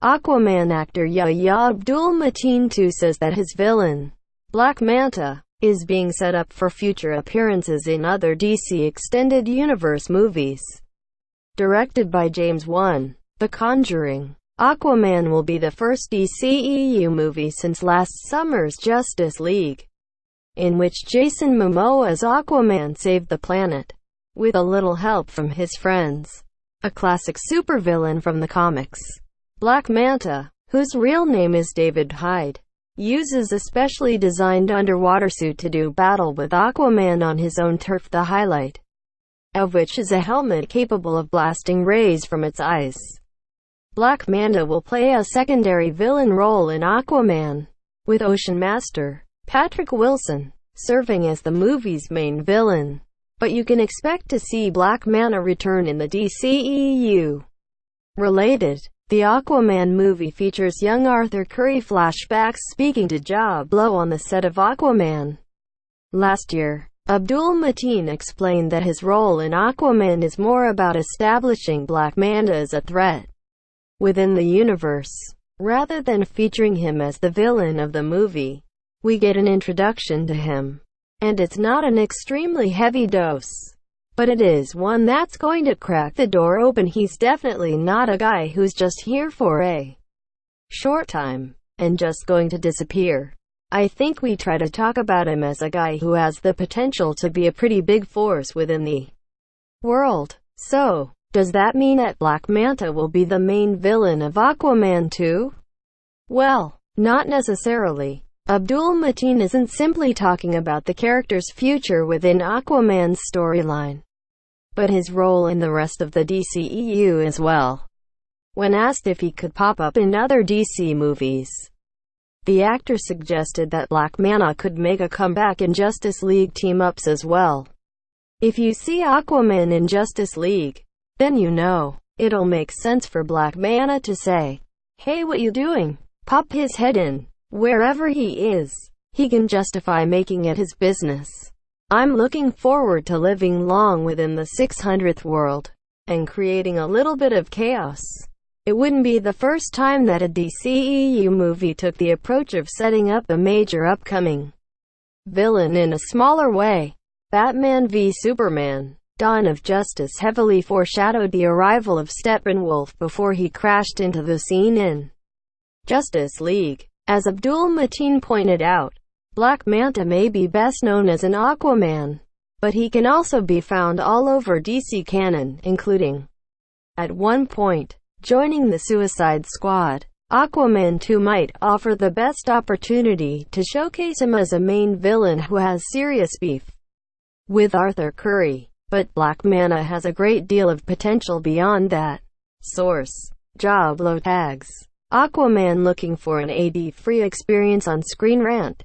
Aquaman actor Yahya Abdul-Mateen II says that his villain, Black Manta, is being set up for future appearances in other DC Extended Universe movies. Directed by James Wan, The Conjuring, Aquaman will be the first DCEU movie since last summer's Justice League, in which Jason Momoas Aquaman saved the planet, with a little help from his friends. A classic supervillain from the comics, Black Manta, whose real name is David Hyde, uses a specially designed underwater suit to do battle with Aquaman on his own turf, the highlight of which is a helmet capable of blasting rays from its eyes. Black Manta will play a secondary villain role in Aquaman, with Ocean Master Patrick Wilson serving as the movie's main villain. But you can expect to see Black Manta return in the DCEU. Related, the Aquaman movie features young Arthur Curry flashbacks speaking to JoBlo on the set of Aquaman. Last year, Abdul-Mateen explained that his role in Aquaman is more about establishing Black Manta as a threat within the universe, rather than featuring him as the villain of the movie. We get an introduction to him, and it's not an extremely heavy dose, but it is one that's going to crack the door open. He's definitely not a guy who's just here for a short time and just going to disappear. I think we try to talk about him as a guy who has the potential to be a pretty big force within the world. So, does that mean that Black Manta will be the main villain of Aquaman 2? Well, not necessarily. Abdul-Mateen isn't simply talking about the character's future within Aquaman's storyline, but his role in the rest of the DCEU as well. When asked if he could pop up in other DC movies, the actor suggested that Black Manta could make a comeback in Justice League team-ups as well. If you see Aquaman in Justice League, then you know, it'll make sense for Black Manta to say, "Hey, what you doing?" Pop his head in. Wherever he is, he can justify making it his business. I'm looking forward to living long within the 600th world, and creating a little bit of chaos. It wouldn't be the first time that a DCEU movie took the approach of setting up a major upcoming villain in a smaller way. Batman v Superman: Dawn of Justice heavily foreshadowed the arrival of Steppenwolf before he crashed into the scene in Justice League. As Abdul-Mateen pointed out, Black Manta may be best known as an Aquaman, but he can also be found all over DC canon, including, at one point, joining the Suicide Squad. Aquaman 2 might offer the best opportunity to showcase him as a main villain who has serious beef with Arthur Curry, but Black Manta has a great deal of potential beyond that. Source: JoBlo Tags. Aquaman looking for an ad-free experience on ScreenRant.